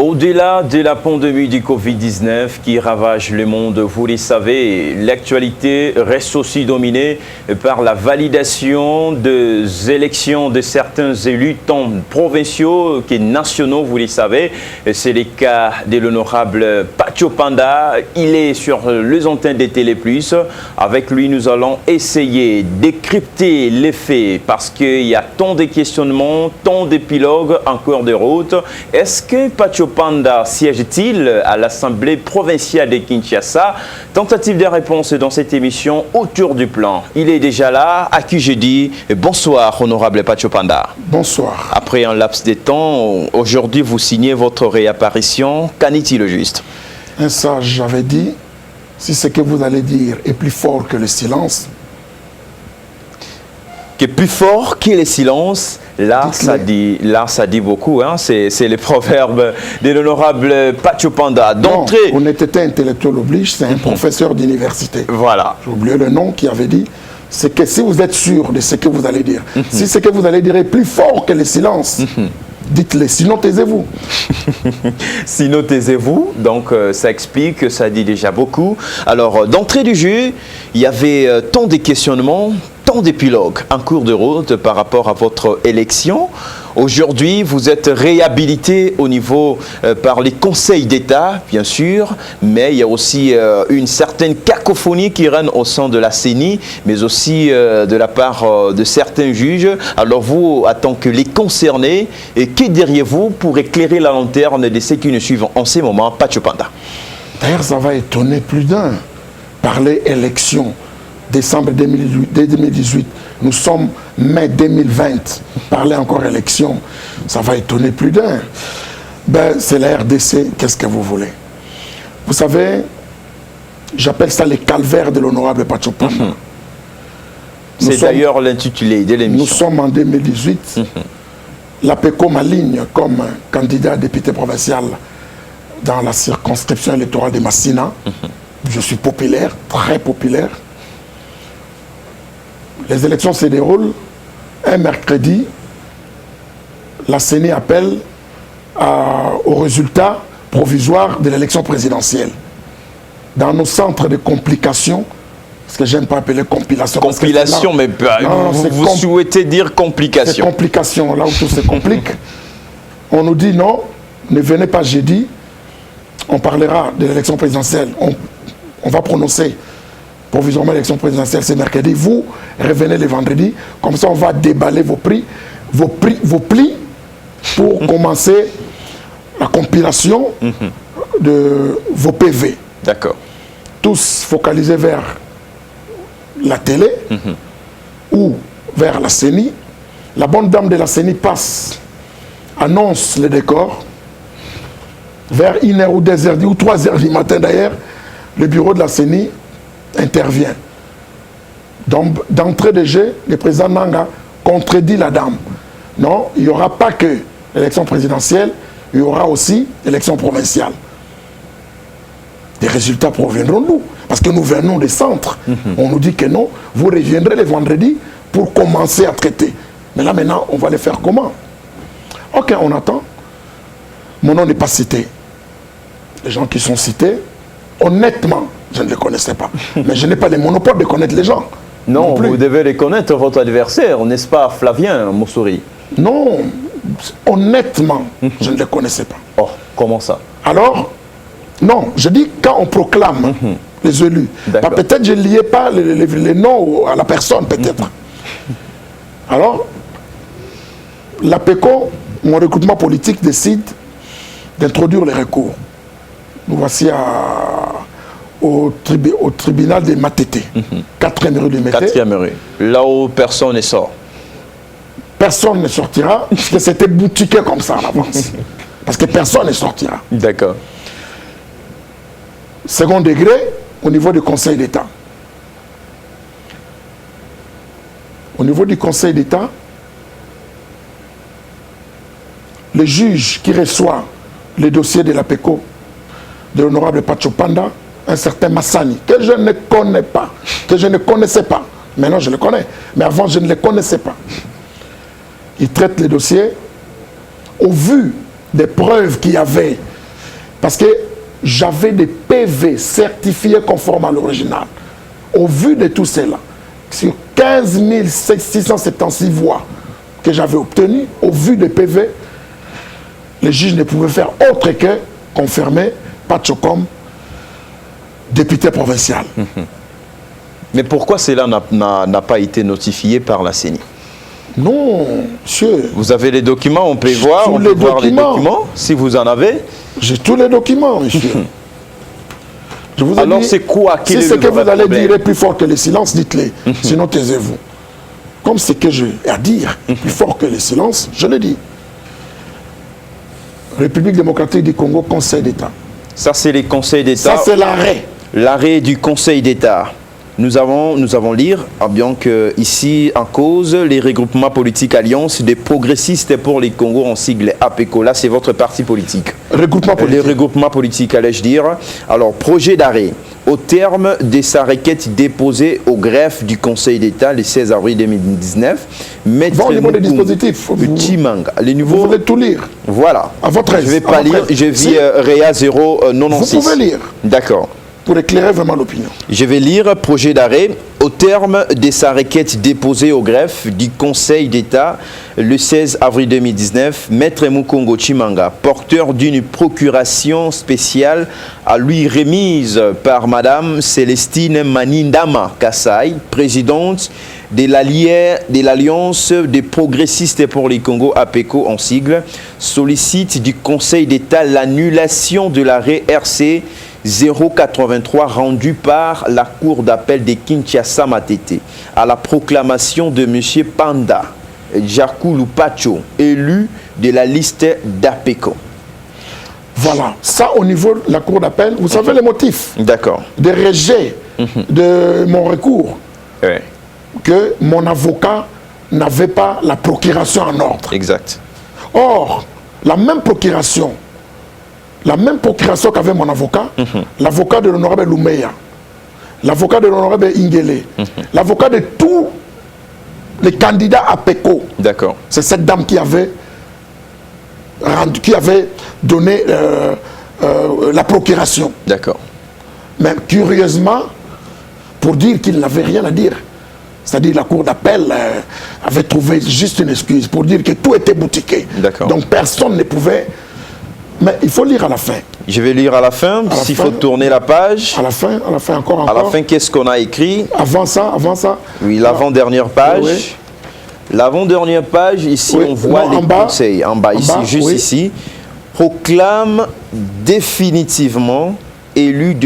Au-delà de la pandémie du Covid-19 qui ravage le monde, vous le savez, l'actualité reste aussi dominée par la validation des élections de certains élus, tant provinciaux que nationaux, vous le savez. C'est le cas de l'honorable Pacho Panda. Il est sur les antennes de Télé Plus. Avec lui, nous allons essayer de décrypter les faits parce qu'il y a tant de questionnements, tant d'épilogues en cours de route. Est-ce que Pacho Panda siège-t-il à l'Assemblée provinciale de Kinshasa? Tentative de réponse dans cette émission autour du plan. Il est déjà là, à qui je dis bonsoir, honorable Pacho Panda. Bonsoir. Après un laps de temps, aujourd'hui vous signez votre réapparition. Qu'en est-il juste? Un sage avait dit, si ce que vous allez dire est plus fort que le silence, que plus fort que le silence, là ça dit beaucoup, hein? C'est le proverbe de l'honorable Pacho Panda. D'entrée, honnêteté intellectuelle oblige, c'est un professeur d'université. Voilà. J'ai oublié le nom qui avait dit, c'est que si vous êtes sûr de ce que vous allez dire, si ce que vous allez dire est plus fort que le silence, dites-le, sinon taisez-vous. Sinon taisez-vous, donc ça explique, ça dit déjà beaucoup. Alors, d'entrée du jeu, il y avait tant de questionnements, tant d'épilogues en cours de route par rapport à votre élection. Aujourd'hui, vous êtes réhabilité au niveau par les conseils d'État, bien sûr, mais il y a aussi une certaine cacophonie qui règne au sein de la CENI, mais aussi de la part de certains juges. Alors vous, en tant que les concernés, que diriez-vous pour éclairer la lanterne de ceux qui nous suivent en ces moments, Pacho Panda? D'ailleurs, ça va étonner plus d'un. Parler élection, décembre 2018, nous sommes mai 2020, parler encore élection, ça va étonner plus d'un. Ben, c'est la RDC, qu'est-ce que vous voulez? Vous savez, j'appelle ça les calvaires de l'honorable Pacho Panda. C'est d'ailleurs l'intitulé de l'émission. Nous sommes en 2018, l'APECO m'aligne comme candidat à député provincial dans la circonscription électorale de Massina. Je suis populaire, très populaire. Les élections se déroulent un mercredi. La CENI appelle au résultat provisoire de l'élection présidentielle. Dans nos centres de complications, parce que j'aime pas appeler compilation. Compilation, mais vous souhaitez dire complication. C'est complication, là où tout se complique. On nous dit non, ne venez pas jeudi. On parlera de l'élection présidentielle. On va prononcer provisoirement l'élection présidentielle, c'est mercredi. Vous revenez le vendredi. Comme ça, on va déballer vos plis pour commencer la compilation de vos PV. D'accord. Tous focalisés vers la télé ou vers la CENI. La bonne dame de la CENI passe, annonce le décor. Vers 1h ou 2h ou 3h du matin d'ailleurs, le bureau de la CENI intervient. Donc, d'entrée de jeu, le président Nanga contredit la dame. Non, il n'y aura pas que l'élection présidentielle, il y aura aussi l'élection provinciale. Les résultats proviendront d'où? Parce que nous venons des centres. On nous dit que non, vous reviendrez le vendredi pour commencer à traiter. Mais là maintenant, on va les faire comment? Ok, on attend. Mon nom n'est pas cité. Les gens qui sont cités, honnêtement, je ne les connaissais pas. Mais je n'ai pas le monopole de connaître les gens. Non, vous devez les connaître, votre adversaire, n'est-ce pas, Flavien Moussouri? Non, honnêtement, je ne les connaissais pas. Oh, comment ça? Alors, non, je dis quand on proclame les élus, peut-être je ne liais pas les noms à la personne, peut-être. Alors, l'APECO, mon recrutement politique, décide d'introduire les recours. Nous voici au tribunal de Matete, 4e rue de Matete. 4e rue, là où personne ne sort. Personne ne sortira, parce que c'était boutiqué comme ça à l'avance. Parce que personne ne sortira. D'accord. Second degré, au niveau du Conseil d'État. Au niveau du Conseil d'État, le juge qui reçoit le dossier de l'APECO, de l'honorable Pacho Panda, un certain Massani, que je ne connais pas, que je ne connaissais pas. Maintenant, je le connais, mais avant, je ne le connaissais pas. Il traite le dossier. Au vu des preuves qu'il y avait Parce que j'avais des PV certifiés conformes à l'original. Au vu de tout cela, sur 15 676 voix que j'avais obtenues, au vu des PV, les juges ne pouvaient faire autre que confirmer Pacho comme député provincial. Mais pourquoi cela n'a pas été notifié par la CENI? Non, monsieur. Vous avez les documents, on peut voir, les documents, si vous en avez. J'ai tous les documents, monsieur. Je vous ai Alors dit, c'est quoi? Si ce que vous allez dire est plus fort que le silence, dites-le. Sinon, taisez-vous. Comme ce que j'ai à dire est plus fort que le silence, je le dis. République démocratique du Congo, Conseil d'État. Ça, c'est les conseils d'État. Ça, c'est l'arrêt. L'arrêt du Conseil d'État. Nous avons lire, bien que ici en cause, les regroupements politiques Alliance des progressistes pour les Congo en sigle APECO. Là, c'est votre parti politique. Regroupement politique. Les regroupements politiques, allais-je dire. Alors, projet d'arrêt. Au terme de sa requête déposée au greffe du Conseil d'État le 16 avril 2019, Maître au niveau des dispositifs, Chimanga. Les nouveaux, vous voulez tout lire. Voilà. À votre aise. Je ne vais pas lire. Je vis Réa 096. Vous pouvez lire. D'accord. Pour éclairer vraiment l'opinion. Je vais lire projet d'arrêt. Au terme de sa requête déposée au greffe du Conseil d'État le 16 avril 2019, Maître Mukongo Chimanga, porteur d'une procuration spéciale à lui remise par Madame Célestine Manindama Kassai, présidente de l'Alliance des progressistes pour les Congo APECO en sigle, sollicite du Conseil d'État l'annulation de l'arrêt RC 083 rendu par la Cour d'appel de Kinshasa Matete à la proclamation de M. Panda Jakulu Pacho, élu de la liste d'APECO. Voilà, ça au niveau de la Cour d'appel, vous savez les motifs. D'accord. De rejet de mon recours. Oui. Que mon avocat n'avait pas la procuration en ordre. Exact. Or, la même procuration qu'avait mon avocat, l'avocat de l'honorable Lumeya, l'avocat de l'honorable Ingele, l'avocat de tous les candidats à PECO. D'accord. C'est cette dame qui avait donné la procuration. D'accord. Mais curieusement, pour dire qu'il n'avait rien à dire, c'est-à-dire la cour d'appel avait trouvé juste une excuse pour dire que tout était boutiqué. D'accord. Donc personne ne pouvait... Mais il faut lire à la fin. Je vais lire à la fin, s'il faut tourner la page. À la fin encore. À la fin, qu'est-ce qu'on a écrit? Avant ça. Oui, l'avant-dernière page. Oui. L'avant-dernière page, ici, oui. on voit les conseils. En bas, ici, juste oui. Ici. Proclame définitivement élu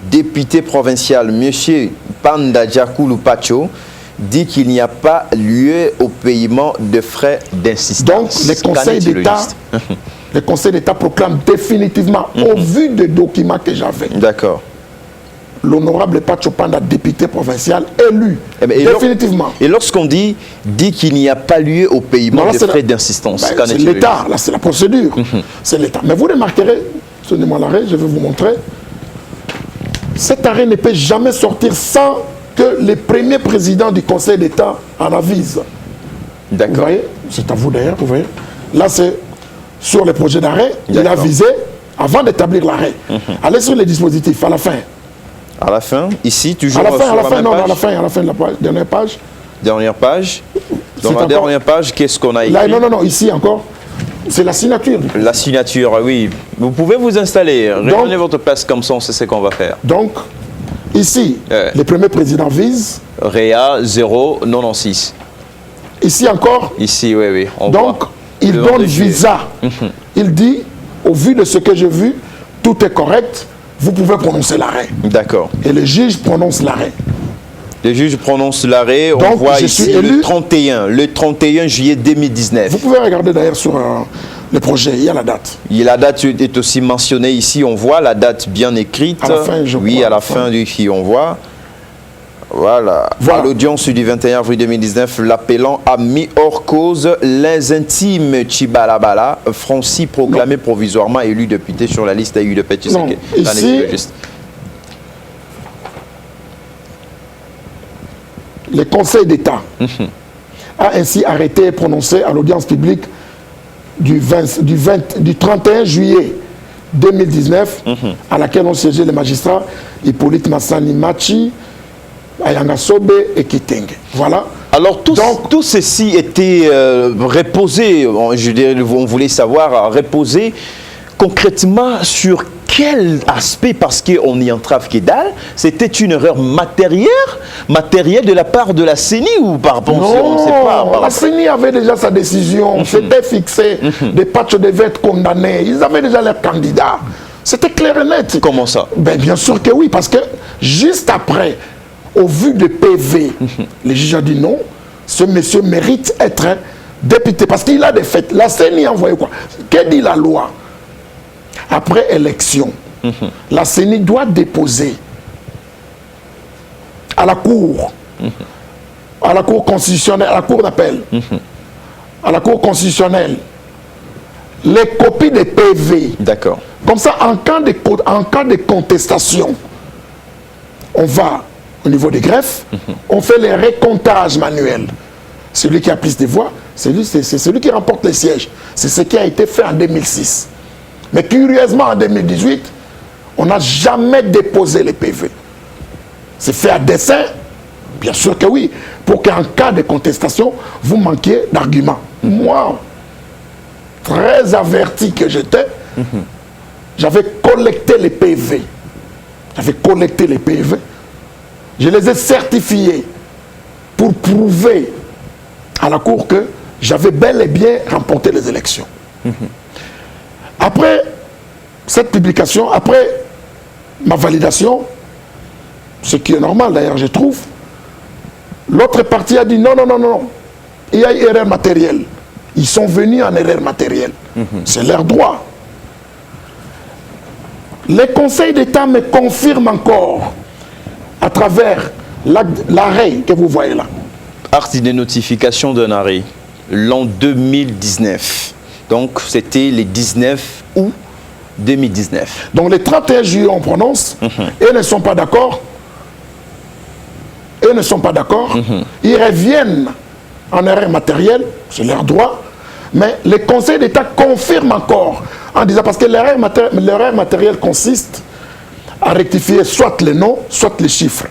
député provincial, M. Panda Jakulu Pacho, dit qu'il n'y a pas lieu au paiement de frais d'insistance. Donc, le Conseil d'État proclame définitivement, au vu des documents que j'avais. D'accord. L'honorable Pacho Panda, député provincial, élu, définitivement. Et lorsqu'on dit qu'il n'y a pas lieu au paiement de frais d'insistance, c'est l'État, là c'est la procédure, c'est l'État. Mais vous remarquerez, donnez-moi l'arrêt, je vais vous montrer, cet arrêt ne peut jamais sortir sans que le premier président du Conseil d'État en avise. D'accord. Vous voyez, c'est à vous d'ailleurs, vous voyez. Là c'est sur le projet d'arrêt, il a avisé avant d'établir l'arrêt. Allez sur les dispositifs, à la fin. À la fin, ici, toujours à la fin, sur à la fin, non, page. à la fin de la page, dernière page. Dernière page. Dans la dernière page, qu'est-ce qu'on a écrit? Là, non, ici encore. C'est la signature. La signature, oui. Vous pouvez vous installer. Reprenez votre place comme ça, on sait ce qu'on va faire. Donc, ici, le premier président vise. Réa 096. Ici encore. Ici, oui. On donc, voit. Il donne visa. Il dit, au vu de ce que j'ai vu, tout est correct, vous pouvez prononcer l'arrêt. D'accord. Et le juge prononce l'arrêt. Le juge prononce l'arrêt, on voit ici le 31 juillet 2019. Vous pouvez regarder d'ailleurs sur le projet, il y a la date. La date est aussi mentionnée ici, on voit la date bien écrite. À la fin, je oui, crois, à la fin du qui on voit. Voilà. À l'audience du 21 avril 2019, l'appelant a mis hors cause les intimes Chibalabala, Francis proclamé provisoirement élu député sur la liste AU de Petit Seke. Ici, le Conseil d'État a ainsi arrêté et prononcé à l'audience publique du 31 juillet 2019, à laquelle ont siégé les magistrats Hippolyte Massani Machi, Ayanga Sobe et Kitenge. Voilà. Alors tout ceci était reposé, on voulait savoir, reposé concrètement sur quel aspect, parce qu'on y entrave Kédal, c'était une erreur matérielle de la part de la CENI ou par rapport, on ne sait pas. La CENI avait déjà sa décision, c'était fixé, des patchs de vêtements condamnés, ils avaient déjà leurs candidats. C'était clair et net. Comment ça? Ben, bien sûr que oui, parce que juste après, au vu de PV, le juge a dit non, ce monsieur mérite être député, parce qu'il a des faits. La CENI a envoyé quoi? Que dit la loi? Après élection, la CENI doit déposer à la Cour, à la Cour constitutionnelle, à la Cour d'appel, à la Cour constitutionnelle, les copies des PV. D'accord. Comme ça, en cas de contestation, on va au niveau des greffes, on fait les recomptages manuels. Celui qui a plus de voix, c'est celui qui remporte les sièges. C'est ce qui a été fait en 2006. Mais curieusement, en 2018, on n'a jamais déposé les PV. C'est fait à dessein? Bien sûr que oui. Pour qu'en cas de contestation, vous manquiez d'arguments. Moi, très averti que j'étais, j'avais collecté les PV. J'avais collecté les PV. Je les ai certifiés pour prouver à la Cour que j'avais bel et bien remporté les élections. Après cette publication, après ma validation, ce qui est normal d'ailleurs, je trouve, l'autre partie a dit non, non, non, non, il y a une erreur matérielle. Ils sont venus en erreur matérielle. C'est leur droit. Les conseils d'État me confirment encore, à travers l'arrêt que vous voyez là. Acte de notification d'un arrêt, l'an 2019. Donc, c'était le 19 août 2019. Donc, le 31 juillet, on prononce, et ne sont pas d'accord. Ils ne sont pas d'accord. Ils reviennent en erreur matérielle, c'est leur droit. Mais le Conseil d'État confirme encore, en disant, parce que l'erreur matérielle consiste à rectifier soit les noms, soit les chiffres.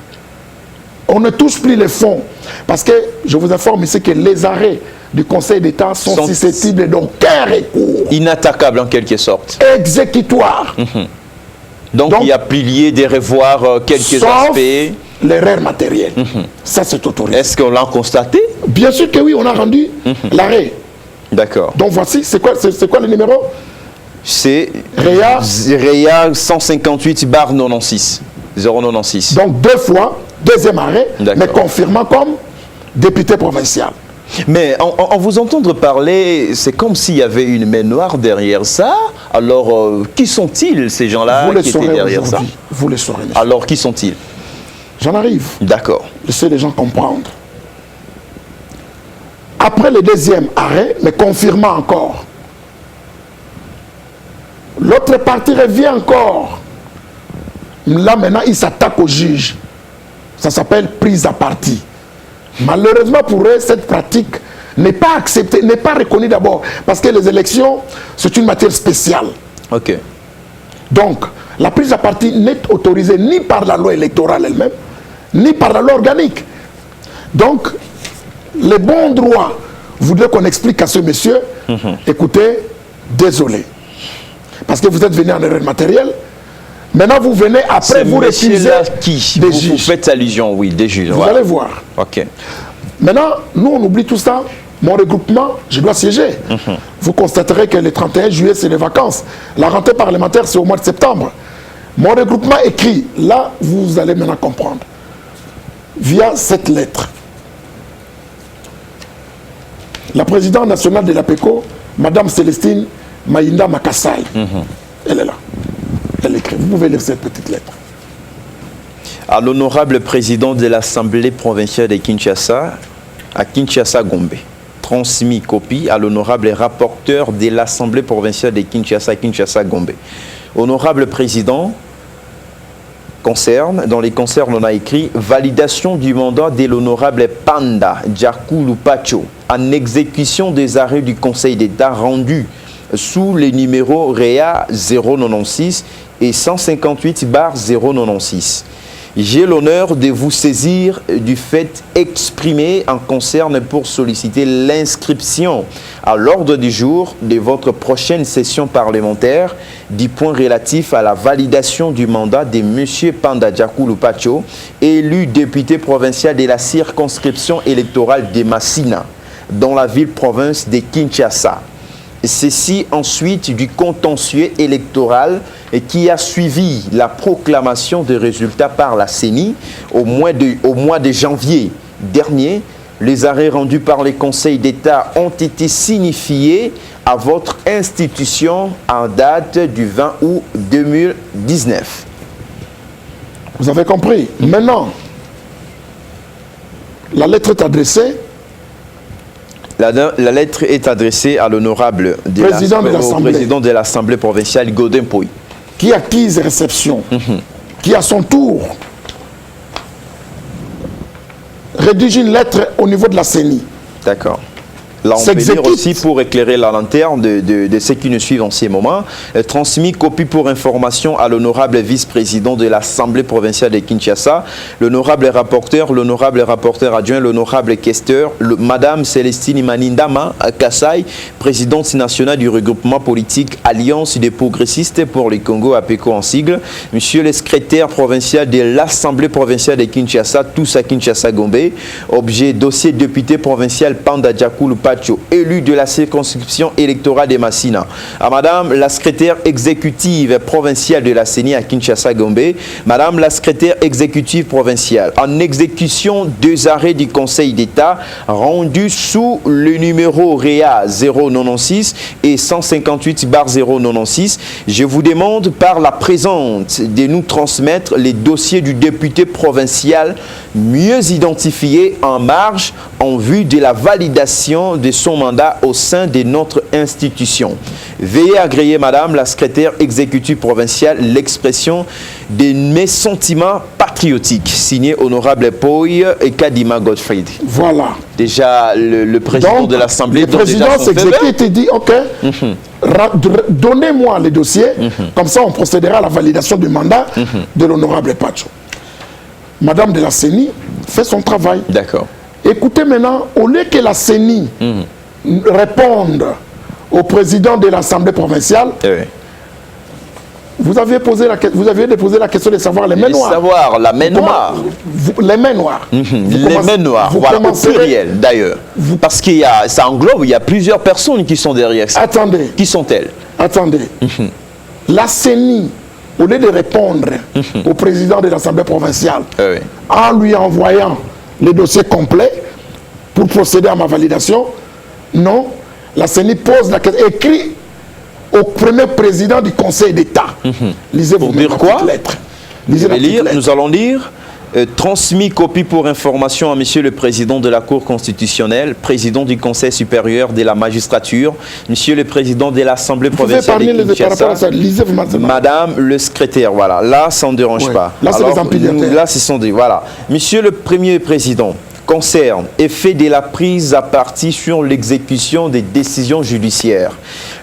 On ne touche plus les fonds. Parce que, je vous informe ici que les arrêts du Conseil d'État sont susceptibles d'aucun recours. Inattaquables en quelque sorte. Exécutoires. Donc, il y a plié de revoir quelques aspects. L'erreur matérielle. Ça, c'est autorisé. Est-ce qu'on l'a constaté? Bien sûr que oui, on a rendu l'arrêt. D'accord. Donc voici, c'est quoi le numéro? C'est Réa 158/96. 096. Donc deux fois, deuxième arrêt, mais confirmant comme député provincial. Mais en vous entendre parler, c'est comme s'il y avait une main noire derrière ça. Alors, qui sont-ils, ces gens-là qui étaient derrière ça? Vous le saurez. Alors, qui sont-ils? J'en arrive. D'accord. Laissez les gens comprendre. Après le deuxième arrêt, mais confirmant encore, l'autre partie revient encore. Là, maintenant, il s'attaque au juge. Ça s'appelle prise à partie. Malheureusement pour eux, cette pratique n'est pas acceptée, n'est pas reconnue d'abord. Parce que les élections, c'est une matière spéciale. Ok. Donc, la prise à partie n'est autorisée ni par la loi électorale elle-même, ni par la loi organique. Donc, les bons droits voudraient qu'on explique à ce monsieur, écoutez, désolé. Parce que vous êtes venu en erreur matérielle. Maintenant, vous venez, après, vous refusez des juges. Vous faites allusion, oui, des juges. Vous allez voir. Ok. Maintenant, nous, on oublie tout ça. Mon regroupement, je dois siéger. Vous constaterez que le 31 juillet, c'est les vacances. La rentrée parlementaire, c'est au mois de septembre. Mon regroupement écrit, là, vous allez maintenant comprendre. Via cette lettre. La présidente nationale de l'APECO, Madame Célestine Maïnda Makassai, elle est là. Elle écrit. Vous pouvez lire cette petite lettre. À l'honorable président de l'Assemblée provinciale de Kinshasa, à Kinshasa Gombe, transmis copie à l'honorable rapporteur de l'Assemblée provinciale de Kinshasa, Kinshasa Gombe. Honorable président, dans les concerns, on a écrit validation du mandat de l'honorable Panda Djakou Lupacho en exécution des arrêts du Conseil d'État rendus sous les numéros REA 096 et 158/096. J'ai l'honneur de vous saisir du fait exprimé en concerne pour solliciter l'inscription à l'ordre du jour de votre prochaine session parlementaire du point relatif à la validation du mandat de M. Panda Diakou Lupacho, élu député provincial de la circonscription électorale de Massina, dans la ville-province de Kinshasa. Ceci ensuite du contentieux électoral qui a suivi la proclamation des résultats par la CENI au mois de janvier dernier. Les arrêts rendus par les conseils d'État ont été signifiés à votre institution en date du 20 août 2019. Vous avez compris. Maintenant, la lettre est adressée. La lettre est adressée à l'honorable président de l'Assemblée provinciale, Godin Poy. Qui acquise réception, qui à son tour rédige une lettre au niveau de la CENI. D'accord. Là, on peut dire aussi, pour éclairer la lanterne de ceux qui nous suivent en ces moments, transmis copie pour information à l'honorable vice-président de l'Assemblée provinciale de Kinshasa, l'honorable rapporteur adjoint, l'honorable questeur, Madame Célestine Manindama Kassai, présidente nationale du regroupement politique Alliance des progressistes pour le Congo, APECO en sigle, monsieur le secrétaire provincial de l'Assemblée provinciale de Kinshasa, tous à Kinshasa Gombe, objet dossier député provincial Panda Diakou Lupacho, élu de la circonscription électorale de Massina, à Madame la secrétaire exécutive provinciale de la CENI à Kinshasa Gombe, Madame la secrétaire exécutive provinciale, en exécution des arrêts du Conseil d'État rendus sous le numéro REA 096 et 158/096, je vous demande par la présente de nous transmettre les dossiers du député provincial mieux identifié en marge en vue de la validation de son mandat au sein de notre institution. Veuillez agréer, Madame la secrétaire exécutive provinciale, l'expression de mes sentiments patriotiques. Signé Honorable Poy et Kadima Gottfried. Voilà. Déjà, le président de l'Assemblée... Le président s'exécute et dit, OK, donnez-moi les dossiers, comme ça on procédera à la validation du mandat de l'honorable Pacho. Madame de la CENI fait son travail. D'accord. Écoutez maintenant, au lieu que la CENI réponde au président de l'Assemblée provinciale, vous aviez déposé la question de savoir les mains noires. Savoir la main noire. Les mains noires. Les mains noires, voilà, au pluriel d'ailleurs. Parce qu'il y a, ça englobe, il y a plusieurs personnes qui sont derrière ça. Attendez. Qui sont-elles? Attendez. La CENI, au lieu de répondre au président de l'Assemblée provinciale, en lui envoyant les dossiers complets pour procéder à ma validation, non, la CENI pose la question, écrit au premier président du Conseil d'État. Lisez pour dire quoi? Lisez la lire, nous allons lire. Transmis copie pour information à Monsieur le Président de la Cour constitutionnelle, Président du Conseil supérieur de la magistrature, Monsieur le Président de l'Assemblée provinciale de Kinshasa, Madame le secrétaire, voilà, là ça ne dérange pas. Là c'est les empilataires. Là ce sont des, voilà. Monsieur le Premier Président, concerne effet de la prise à partie sur l'exécution des décisions judiciaires.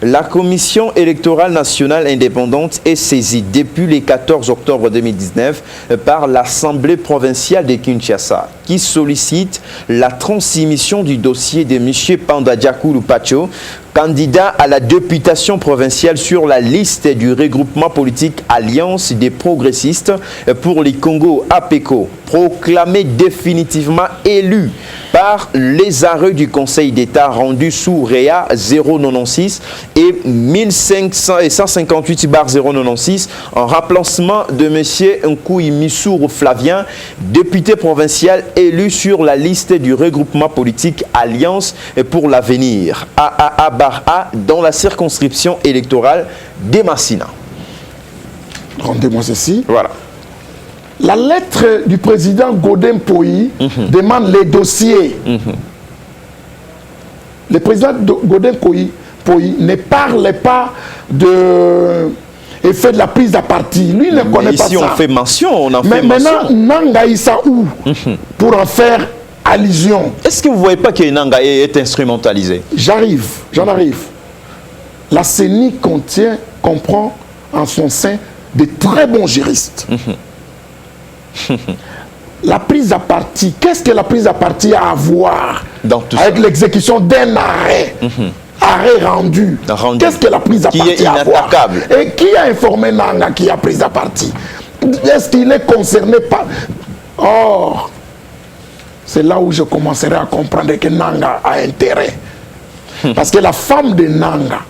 La Commission électorale nationale indépendante est saisie depuis le 14 octobre 2019 par l'Assemblée provinciale de Kinshasa qui sollicite la transmission du dossier de M. Panda Diakou Lupacho, candidat à la députation provinciale sur la liste du regroupement politique Alliance des progressistes pour les Congo APECO, proclamé définitivement élu par les arrêts du Conseil d'État rendus sous REA 096 et 158/096 en remplacement de M. Nkouy Missourou Flavien, député provincial élu sur la liste du regroupement politique Alliance pour l'avenir, AAA, dans la circonscription électorale de Massina. Rendez-moi ceci. Voilà. La lettre du président Godin Poy demande les dossiers. Le président Godin Poy ne parle pas de effet de la prise à partie. Lui ne connaît pas ça. Ici on fait mention, on en fait mention. Maintenant, Nanga Issa où pour en faire allusion. Est-ce que vous ne voyez pas que Nanga est instrumentalisé? J'en arrive. la CENI comprend en son sein de très bons juristes. La prise à partie, qu'est-ce que la prise à partie a à voir avec l'exécution d'un arrêt? Arrêt rendu. Qu'est-ce que la prise à partie a à voir? Et qui a informé Nanga qui a pris à partie? Est-ce qu'il est concerné par... Or, c'est là où je commencerai à comprendre que Nanga a intérêt. Parce que la femme de Nanga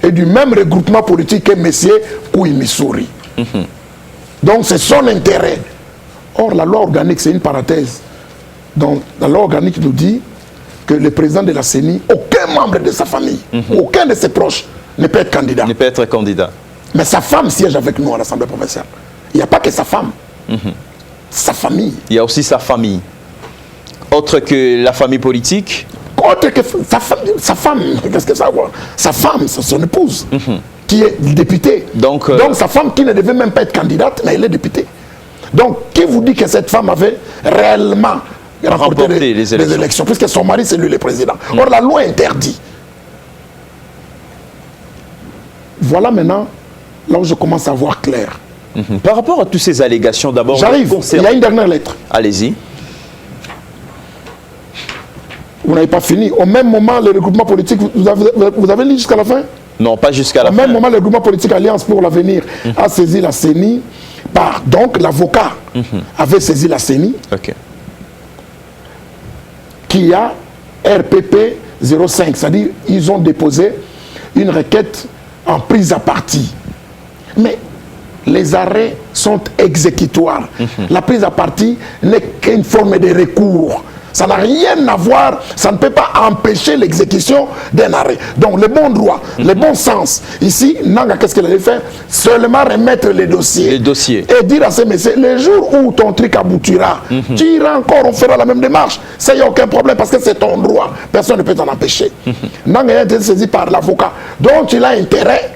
est du même regroupement politique que M. Kouimissouri. Donc c'est son intérêt. Or, la loi organique, c'est une parenthèse. Donc, la loi organique nous dit que le président de la CENI, aucun membre de sa famille, aucun de ses proches ne peut être candidat. Ne peut être candidat. Mais sa femme siège avec nous à l'Assemblée provinciale. Il n'y a pas que sa femme. Sa famille. Il y a aussi sa famille. Autre que la famille politique. Autre que sa femme. Qu'est-ce que ça veut dire? Sa femme, son épouse, qui est députée. Donc sa femme qui ne devait même pas être candidate, mais elle est députée. Donc, qui vous dit que cette femme avait réellement remporté les élections, puisque son mari, c'est lui le président. Or, la loi interdit. Voilà maintenant, là où je commence à voir clair. Par rapport à toutes ces allégations, d'abord... J'arrive, il y a une dernière lettre. Allez-y. Vous n'avez pas fini. Au même moment, le regroupement politique, vous avez lu jusqu'à la fin? Non, pas jusqu'à la fin. Au même moment, le regroupement politique Alliance pour l'avenir a saisi la CENI. Donc, l'avocat avait saisi la CENI, qui a RPP 05, c'est-à-dire ils ont déposé une requête en prise à partie. Mais les arrêts sont exécutoires. La prise à partie n'est qu'une forme de recours. Ça n'a rien à voir, ça ne peut pas empêcher l'exécution d'un arrêt. Donc le bon droit, le bon sens. Ici, Nanga, qu'est-ce qu'elle allait faire? Seulement remettre les dossiers. Et dire à ces messieurs, le jour où ton truc aboutira, tu iras encore, on fera la même démarche. Ça, il n'y a aucun problème parce que c'est ton droit. Personne ne peut t'en empêcher. Nanga a été saisi par l'avocat. Donc il a intérêt.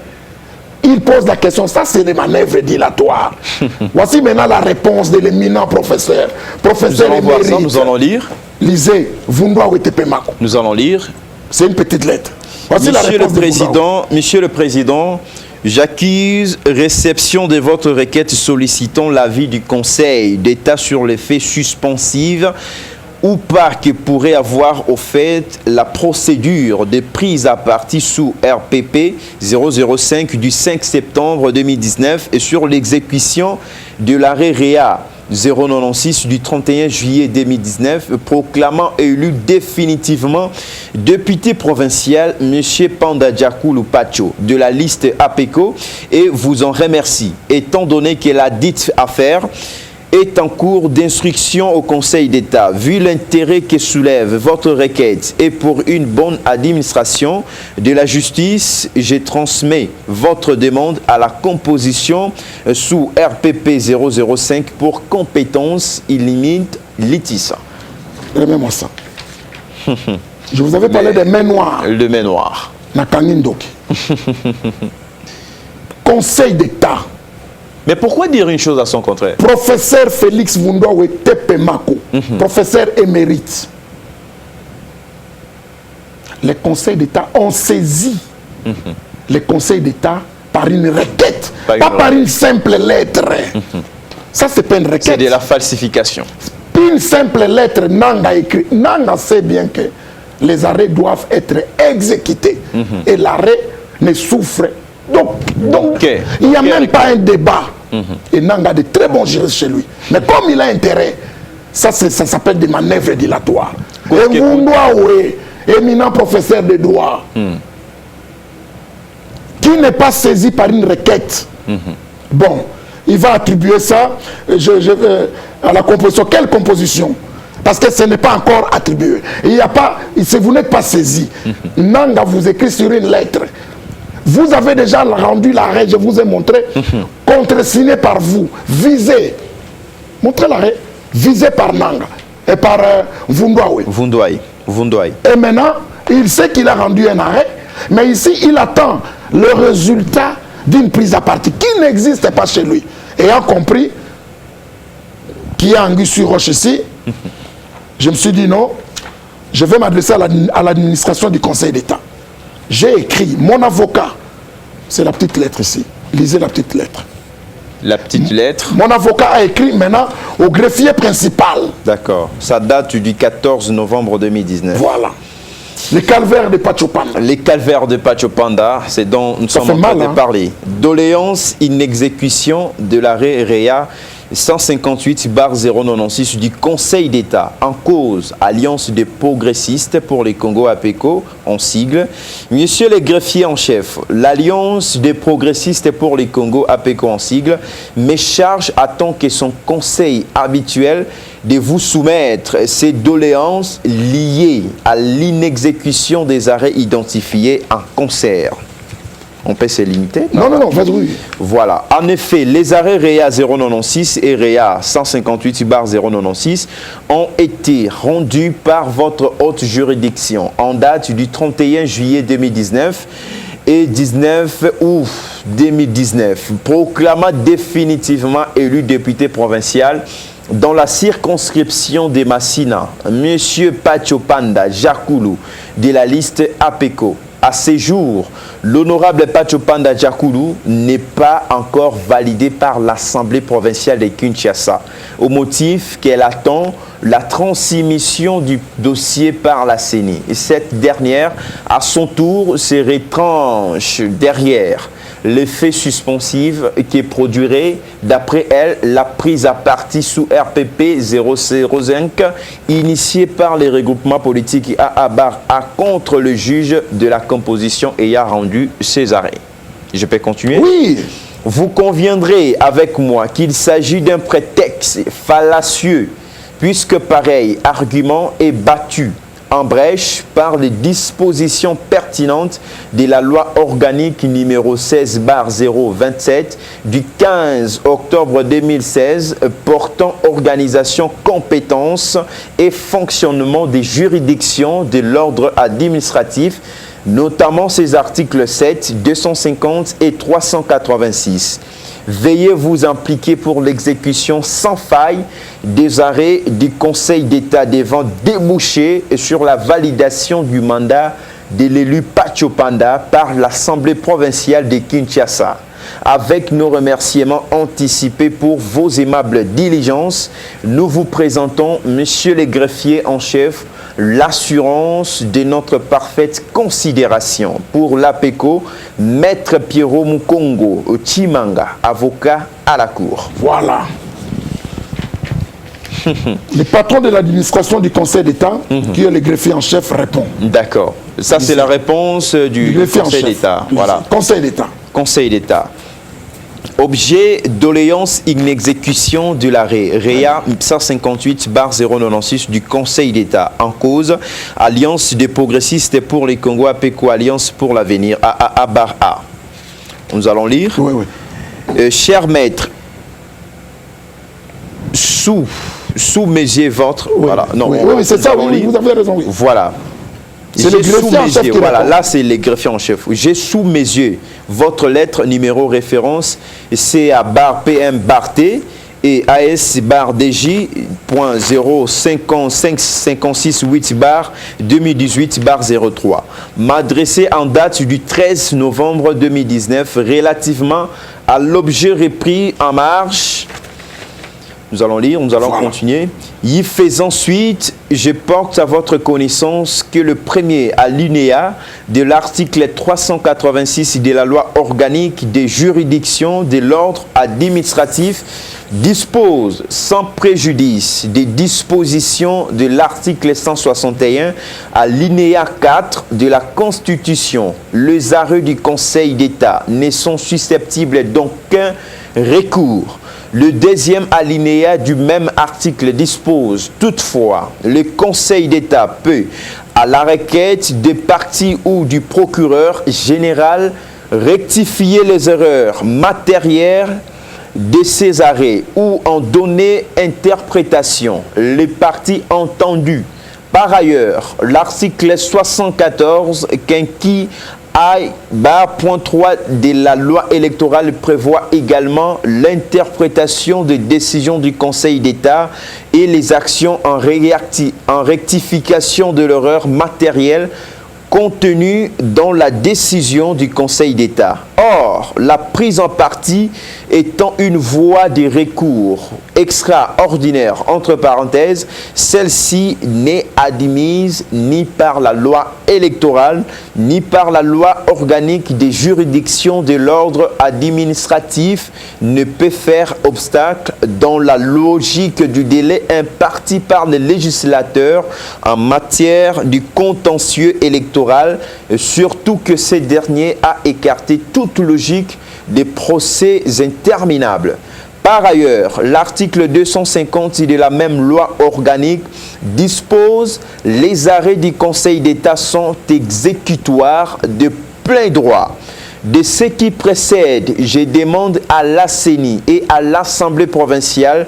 Il pose la question, ça c'est des manœuvres dilatoires. Voici maintenant la réponse de l'éminent professeur. Professeur émérite. Nous allons lire. Lisez, Vundwa Wetepemako. Nous allons lire. C'est une petite lettre. Voici Monsieur le Président, Monsieur le Président, j'accuse réception de votre requête sollicitant l'avis du Conseil d'État sur les faits suspensifs ou pas que pourrait avoir au fait la procédure de prise à partie sous RPP 005 du 5 septembre 2019 et sur l'exécution de l'arrêt REA 096 du 31 juillet 2019 proclamant élu définitivement député provincial M. Pandadjakou Lupacho de la liste APECO et vous en remercie étant donné que la dite affaire est en cours d'instruction au Conseil d'État. Vu l'intérêt que soulève votre requête et pour une bonne administration de la justice, je transmets votre demande à la composition sous RPP 005 pour compétence illimite Litissa. Remets-moi ça. Je vous avais parlé des mains noires. Le main noir. Nakangindoki. Conseil d'État. Mais pourquoi dire une chose à son contraire? Professeur Félix Vundwa Wetepemako, professeur émérite. Les conseils d'État ont saisi les conseils d'État par une requête, pas par une simple lettre. Ça, c'est pas une requête. C'est de la falsification. Une simple lettre, Nanga écrit. Nanga sait bien que les arrêts doivent être exécutés. Et l'arrêt ne souffre. Donc il n'y a même pas un débat. Et Nanga a de très bons juristes chez lui. Mais comme il a intérêt, ça s'appelle des manœuvres dilatoires. Et Vundwa, éminent professeur de droit, qui n'est pas saisi par une requête, bon, il va attribuer ça à la composition. Quelle composition? Parce que ce n'est pas encore attribué. Il n'y a pas, si vous n'êtes pas saisi, Nanga vous écrit sur une lettre. Vous avez déjà rendu l'arrêt, je vous ai montré, contresigné par vous, visé. Montrez l'arrêt, visé par Nanga et par Vundwaï. Et maintenant, il sait qu'il a rendu un arrêt, mais ici, il attend le résultat d'une prise à partie qui n'existe pas chez lui. Ayant compris qu'il y a Anguille sur Roche ici, je me suis dit non, je vais m'adresser à l'administration du Conseil d'État. J'ai écrit, mon avocat C'est la petite lettre ici. Lisez la petite lettre. La petite lettre. Mon avocat a écrit maintenant au greffier principal. D'accord. Ça date du 14 novembre 2019. Voilà. Les calvaires de Pachopanda. Les calvaires de Pachopanda, c'est dont nous sommes en train de parler. Doléance inexécution de l'arrêt REA 158/096 du Conseil d'État en cause Alliance des progressistes pour les Congo APECO en sigle. Monsieur le greffier en chef, l'Alliance des progressistes pour les Congo APECO en sigle me charge à tant que son conseil habituel de vous soumettre ces doléances liées à l'inexécution des arrêts identifiés en concert. On peut se limiter? Non, vas-y. Voilà. En effet, les arrêts REA 096 et REA 158/096 ont été rendus par votre haute juridiction en date du 31 juillet 2019 et 19 août 2019, proclamant définitivement élu député provincial dans la circonscription de Massina, M. Pachopanda Jakulu de la liste APECO. À ce jour, l'honorable Pachopanda Jakulu n'est pas encore validé par l'Assemblée provinciale de Kinshasa, au motif qu'elle attend la transmission du dossier par la CENI. Et cette dernière, à son tour, se retranche derrière l'effet suspensif qui produirait, d'après elle, la prise à partie sous RPP 005 initiée par les regroupements politiques AA/A contre le juge de la composition ayant rendu ces arrêts. Je peux continuer? Oui. Vous conviendrez avec moi qu'il s'agit d'un prétexte fallacieux puisque pareil argument est battu en brèche par les dispositions pertinentes de la loi organique numéro 16/027 du 15 octobre 2016 portant organisation, compétences et fonctionnement des juridictions de l'ordre administratif, notamment ses articles 7, 250 et 386. Veuillez vous impliquer pour l'exécution sans faille des arrêts du Conseil d'État devant déboucher sur la validation du mandat de l'élu Pachopanda par l'Assemblée provinciale de Kinshasa. Avec nos remerciements anticipés pour vos aimables diligences, nous vous présentons, Monsieur le greffier en chef, l'assurance de notre parfaite considération pour l'APECO, Maître Pierrot Mukongo Chimanga, avocat à la Cour. Voilà. Le patron de l'administration du Conseil d'État, qui est le greffier en chef, répond. D'accord. Ça, c'est la réponse du Conseil d'État. Voilà. Conseil d'État. Conseil d'État. Objet doléance inexécution de l'arrêt REA 158/096 du Conseil d'État en cause Alliance des progressistes pour les Congo APECO Alliance pour l'avenir AA/A. Nous allons lire. Oui. Cher maître, sous mes yeux votre... Oui, voilà. Non, oui, c'est ça, oui, vous avez raison. Oui. Voilà. C'est le greffier en chef qui voilà, répond. là c'est le greffier en chef. J'ai sous mes yeux votre lettre numéro référence CA/PM/T et AS/DJ.05568/2018/03 m'adresser en date du 13 novembre 2019 relativement à l'objet repris en marche. Nous allons lire, nous allons continuer. Y faisant suite, je porte à votre connaissance que le premier alinéa de l'article 386 de la loi organique des juridictions de l'ordre administratif dispose sans préjudice des dispositions de l'article 161 alinéa 4 de la Constitution. Les arrêts du Conseil d'État ne sont susceptibles d'aucun recours. Le deuxième alinéa du même article dispose toutefois, le Conseil d'État peut, à la requête des parties ou du procureur général, rectifier les erreurs matérielles de ces arrêts ou en donner interprétation, les parties entendues. Par ailleurs, l'article 74 quinqui A/3 de la loi électorale prévoit également l'interprétation des décisions du Conseil d'État et les actions en rectification de l'erreur matérielle contenu dans la décision du Conseil d'État. Or, la prise en partie étant une voie de recours extraordinaire, entre parenthèses, celle-ci n'est admise ni par la loi électorale, ni par la loi organique des juridictions de l'ordre administratif, ne peut faire obstacle dans la logique du délai imparti par le législateur en matière du contentieux électoral, surtout que ce dernier a écarté toute logique des procès interminables. Par ailleurs, l'article 250 de la même loi organique dispose « Les arrêts du Conseil d'État sont exécutoires de plein droit ». De ce qui précède, je demande à la CENI et à l'Assemblée provinciale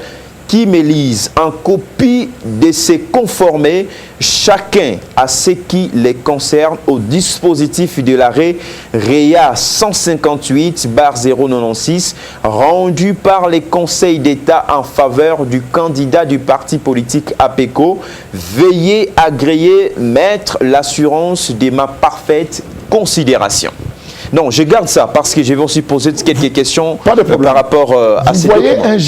qui me lisent en copie de se conformer chacun à ce qui les concerne au dispositif de l'arrêt REA 158/096 rendu par les conseils d'État en faveur du candidat du parti politique APECO. Veuillez agréer, mettre l'assurance de ma parfaite considération. Non, je garde ça parce que je vais aussi poser quelques questions par rapport à ces documents.